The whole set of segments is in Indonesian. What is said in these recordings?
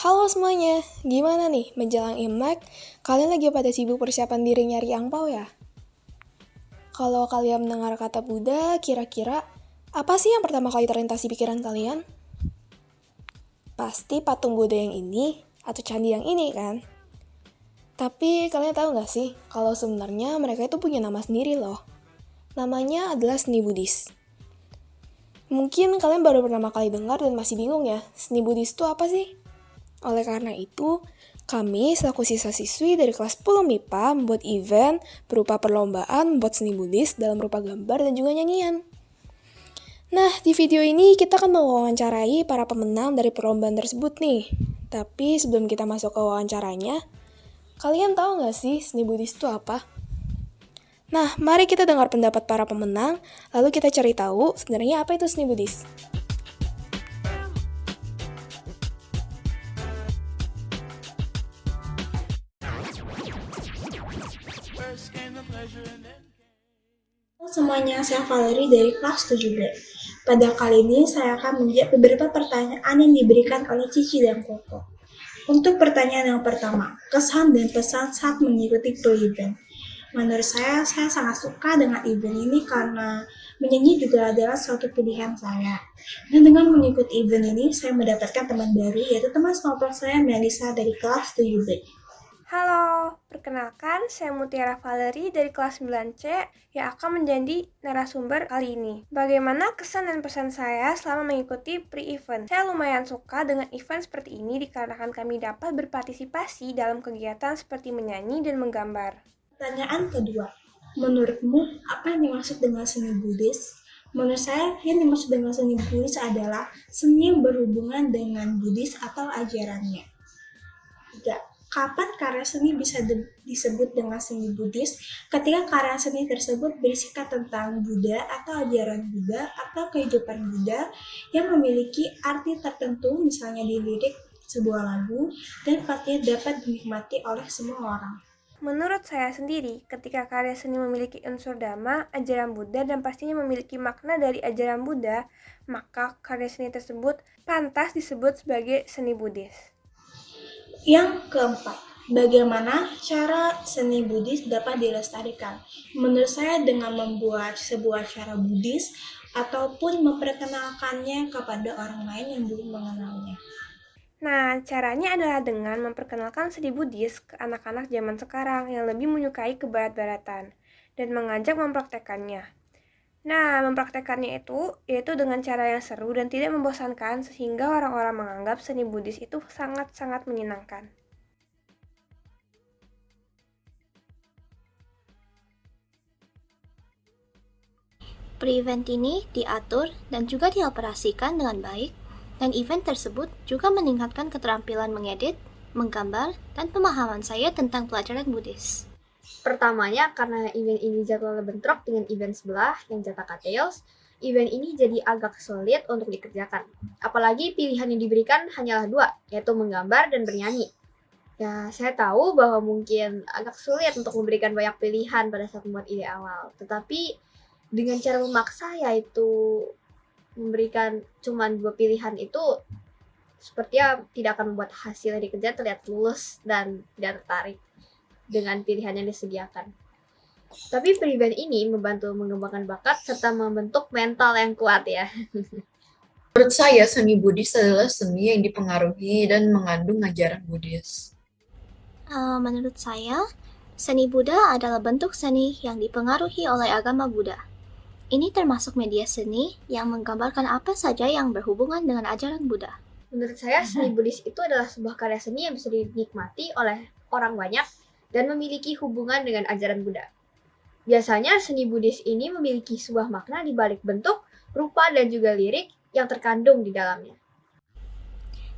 Halo semuanya, gimana nih menjelang Imlek? Kalian lagi pada sibuk persiapan diri nyari angpau ya? Kalau kalian mendengar kata Buddha, kira-kira apa sih yang pertama kali terlintas di pikiran kalian? Pasti patung Buddha yang ini atau candi yang ini kan? Tapi kalian tahu gak sih kalau sebenarnya mereka itu punya nama sendiri loh. Namanya adalah seni Buddhis. Mungkin kalian baru pertama kali dengar dan masih bingung ya, seni Buddhis itu apa sih? Oleh karena itu, kami selaku siswa-siswi dari kelas 10 MIPA membuat event berupa perlombaan membuat seni Buddhis dalam rupa gambar dan juga nyanyian. Nah, di video ini kita akan mewawancarai para pemenang dari perlombaan tersebut nih. Tapi sebelum kita masuk ke wawancaranya, kalian tahu nggak sih seni Buddhis itu apa? Nah, mari kita dengar pendapat para pemenang, lalu kita cari tahu sebenarnya apa itu seni Buddhis. Halo semuanya, saya Valerie dari kelas 7B. Pada kali ini saya akan menjawab beberapa pertanyaan yang diberikan oleh Cici dan Koko. Untuk pertanyaan yang pertama, kesan dan pesan saat mengikuti pro-event. Menurut saya sangat suka dengan event ini karena menyanyi juga adalah suatu pilihan saya. Dan dengan mengikuti event ini, saya mendapatkan teman baru, yaitu teman sekelompok saya, Melisa dari kelas 7B. Halo, perkenalkan saya Mutiara Valerie dari kelas 9C yang akan menjadi narasumber kali ini. Bagaimana kesan dan pesan saya selama mengikuti pre-event? Saya lumayan suka dengan event seperti ini dikarenakan kami dapat berpartisipasi dalam kegiatan seperti menyanyi dan menggambar. Pertanyaan kedua, menurutmu apa yang dimaksud dengan seni Buddhis? Menurut saya, yang dimaksud dengan seni Buddhis adalah seni yang berhubungan dengan Buddhis atau ajarannya. 3. Kapan karya seni bisa disebut dengan seni Buddhis? Ketika karya seni tersebut berisikan tentang Buddha atau ajaran Buddha atau kehidupan Buddha yang memiliki arti tertentu, misalnya di lirik sebuah lagu, dan artinya dapat dinikmati oleh semua orang. Menurut saya sendiri, ketika karya seni memiliki unsur dhamma, ajaran Buddha, dan pastinya memiliki makna dari ajaran Buddha, maka karya seni tersebut pantas disebut sebagai seni Buddhis. Yang keempat, bagaimana cara seni Buddhis dapat dilestarikan? Menurut saya dengan membuat sebuah cara Buddhis ataupun memperkenalkannya kepada orang lain yang belum mengenalnya. Nah, caranya adalah dengan memperkenalkan seni Buddhis ke anak-anak zaman sekarang yang lebih menyukai kebarat-baratan dan mengajak mempraktekannya. Nah, mempraktekannya itu yaitu dengan cara yang seru dan tidak membosankan sehingga orang-orang menganggap seni Buddhis itu sangat-sangat menyenangkan. Pre-event ini diatur dan juga dioperasikan dengan baik, dan event tersebut juga meningkatkan keterampilan mengedit, menggambar, dan pemahaman saya tentang pelajaran Buddhis. Pertamanya, karena event ini jadwalnya bentrok dengan event sebelah yang Jataka Tales, event ini jadi agak sulit untuk dikerjakan. Apalagi pilihan yang diberikan hanyalah dua, yaitu menggambar dan bernyanyi. Ya, saya tahu bahwa mungkin agak sulit untuk memberikan banyak pilihan pada saat membuat ide awal. Tetapi dengan cara memaksa, yaitu memberikan cuma dua pilihan itu, sepertinya tidak akan membuat hasil yang dikerja terlihat lulus dan tidak tertarik dengan pilihan yang disediakan. Tapi pre-event ini membantu mengembangkan bakat serta membentuk mental yang kuat ya. Menurut saya, seni Buddhis adalah seni yang dipengaruhi dan mengandung ajaran Buddhis. Menurut saya, seni Buddha adalah bentuk seni yang dipengaruhi oleh agama Buddha. Ini termasuk media seni yang menggambarkan apa saja yang berhubungan dengan ajaran Buddha. Menurut saya, seni Buddhis itu adalah sebuah karya seni yang bisa dinikmati oleh orang banyak dan memiliki hubungan dengan ajaran Buddha. Biasanya seni Buddhis ini memiliki sebuah makna di balik bentuk, rupa, dan juga lirik yang terkandung di dalamnya.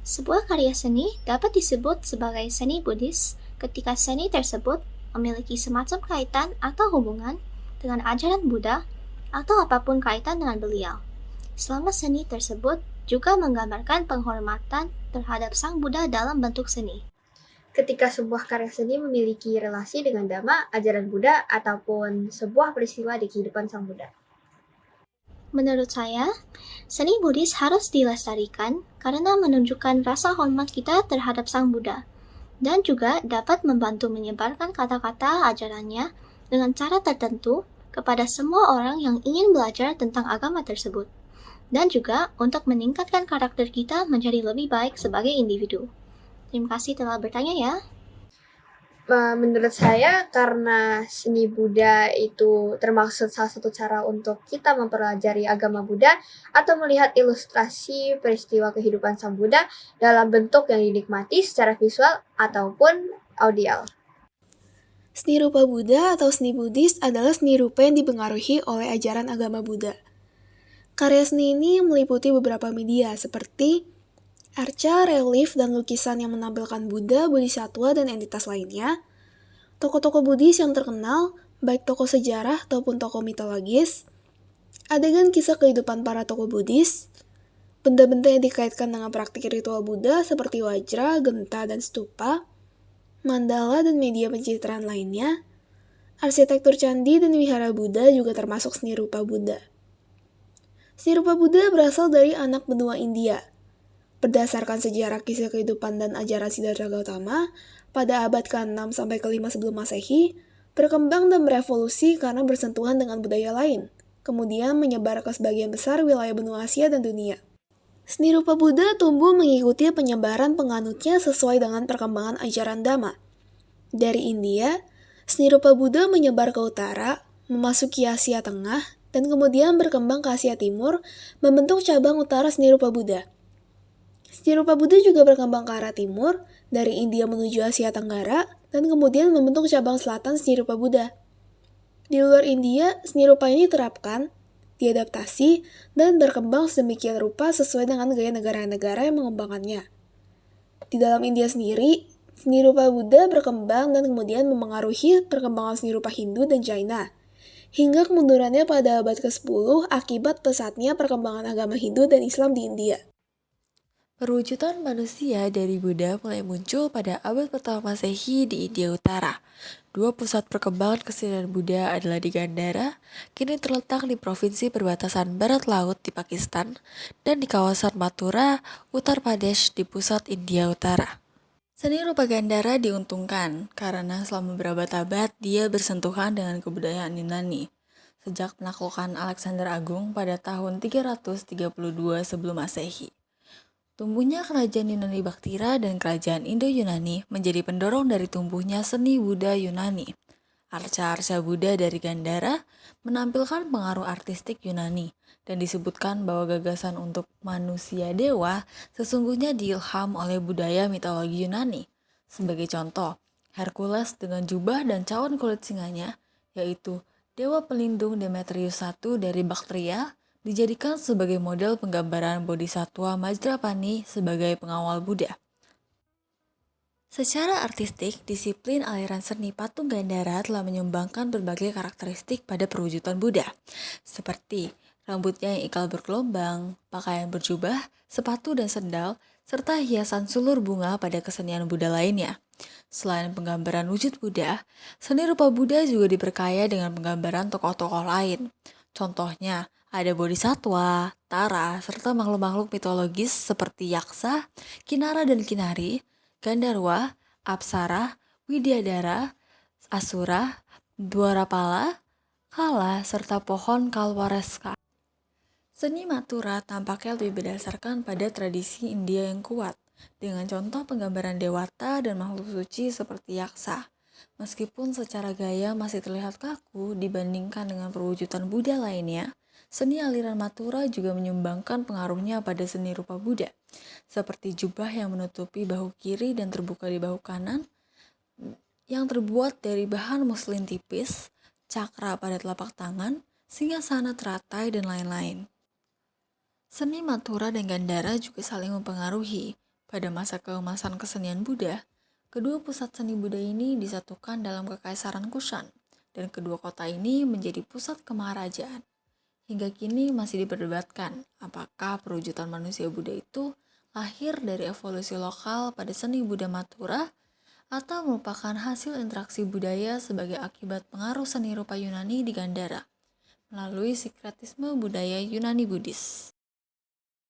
Sebuah karya seni dapat disebut sebagai seni Buddhis ketika seni tersebut memiliki semacam kaitan atau hubungan dengan ajaran Buddha atau apapun kaitan dengan beliau. Selama seni tersebut juga menggambarkan penghormatan terhadap Sang Buddha dalam bentuk seni. Ketika sebuah karya seni memiliki relasi dengan Dhamma, ajaran Buddha, ataupun sebuah peristiwa di kehidupan Sang Buddha. Menurut saya, seni Buddhis harus dilestarikan karena menunjukkan rasa hormat kita terhadap Sang Buddha, dan juga dapat membantu menyebarkan kata-kata ajarannya dengan cara tertentu kepada semua orang yang ingin belajar tentang agama tersebut, dan juga untuk meningkatkan karakter kita menjadi lebih baik sebagai individu. Terima kasih telah bertanya ya. Menurut saya karena seni Buddha itu termasuk salah satu cara untuk kita mempelajari agama Buddha atau melihat ilustrasi peristiwa kehidupan Sang Buddha dalam bentuk yang dinikmati secara visual ataupun audio. Seni rupa Buddha atau seni Buddhis adalah seni rupa yang dipengaruhi oleh ajaran agama Buddha. Karya seni ini meliputi beberapa media seperti arca, relief, dan lukisan yang menampilkan Buddha, Bodhisattva, dan entitas lainnya, tokoh-tokoh Buddhis yang terkenal, baik tokoh sejarah ataupun tokoh mitologis, adegan kisah kehidupan para tokoh Buddhis, benda-benda yang dikaitkan dengan praktik ritual Buddha seperti wajra, genta, dan stupa, mandala, dan media pencitraan lainnya, arsitektur candi dan wihara Buddha juga termasuk seni rupa Buddha. Seni rupa Buddha berasal dari anak benua India. Berdasarkan sejarah kisah kehidupan dan ajaran Siddhartha Gautama, pada abad ke-6 sampai ke-5 sebelum Masehi, berkembang dan berevolusi karena bersentuhan dengan budaya lain, kemudian menyebar ke sebagian besar wilayah benua Asia dan dunia. Seni rupa Buddha tumbuh mengikuti penyebaran penganutnya sesuai dengan perkembangan ajaran Dhamma. Dari India, seni rupa Buddha menyebar ke utara, memasuki Asia Tengah, dan kemudian berkembang ke Asia Timur, membentuk cabang utara seni rupa Buddha. Seni rupa Buddha juga berkembang ke arah timur, dari India menuju Asia Tenggara, dan kemudian membentuk cabang selatan seni rupa Buddha. Di luar India, seni rupa ini diterapkan, diadaptasi, dan berkembang sedemikian rupa sesuai dengan gaya negara-negara yang mengembangkannya. Di dalam India sendiri, seni rupa Buddha berkembang dan kemudian memengaruhi perkembangan seni rupa Hindu dan China, hingga kemundurannya pada abad ke-10 akibat pesatnya perkembangan agama Hindu dan Islam di India. Perwujudan manusia dari Buddha mulai muncul pada abad pertama Masehi di India Utara. Dua pusat perkembangan kesenian Buddha adalah di Gandhara, kini terletak di provinsi perbatasan barat laut di Pakistan, dan di kawasan Mathura, Uttar Pradesh di pusat India Utara. Seni rupa Gandhara diuntungkan karena selama berabad-abad dia bersentuhan dengan kebudayaan Yunani. Sejak penaklukan Alexander Agung pada tahun 332 sebelum Masehi. Tumbuhnya kerajaan Yunani Baktira dan kerajaan Indo-Yunani menjadi pendorong dari tumbuhnya seni Buddha Yunani. Arca-arca Buddha dari Gandhara menampilkan pengaruh artistik Yunani dan disebutkan bahwa gagasan untuk manusia dewa sesungguhnya diilham oleh budaya mitologi Yunani. Sebagai contoh, Hercules dengan jubah dan cawan kulit singanya, yaitu dewa pelindung Demetrius I dari Baktria, dijadikan sebagai model penggambaran Bodhisattva Majrapani sebagai pengawal Buddha. Secara artistik, disiplin aliran seni patung Gandhara telah menyumbangkan berbagai karakteristik pada perwujudan Buddha, seperti rambutnya yang ikal bergelombang, pakaian berjubah, sepatu dan sendal, serta hiasan sulur bunga pada kesenian Buddha lainnya. Selain penggambaran wujud Buddha, seni rupa Buddha juga diperkaya dengan penggambaran tokoh-tokoh lain. Contohnya, ada Bodhisattva, Tara, serta makhluk-makhluk mitologis seperti Yaksa, Kinara dan Kinari, Gandharwa, Apsara, Widyadara, Asura, Dwarapala, Kala, serta pohon Kalwareska. Seni Mathura tampaknya lebih berdasarkan pada tradisi India yang kuat, dengan contoh penggambaran dewata dan makhluk suci seperti Yaksa. Meskipun secara gaya masih terlihat kaku dibandingkan dengan perwujudan Buddha lainnya, seni aliran Mathura juga menyumbangkan pengaruhnya pada seni rupa Buddha, seperti jubah yang menutupi bahu kiri dan terbuka di bahu kanan, yang terbuat dari bahan muslin tipis, cakra pada telapak tangan, singgasana teratai, dan lain-lain. Seni Mathura dan Gandhara juga saling mempengaruhi. Pada masa keemasan kesenian Buddha, kedua pusat seni Buddha ini disatukan dalam Kekaisaran Kushan, dan kedua kota ini menjadi pusat kemaharajaan. Hingga kini masih diperdebatkan apakah perwujudan manusia Buddha itu lahir dari evolusi lokal pada seni Buddha Mathura atau merupakan hasil interaksi budaya sebagai akibat pengaruh seni rupa Yunani di Gandhara. melalui sinkretisme budaya Yunani Buddhis.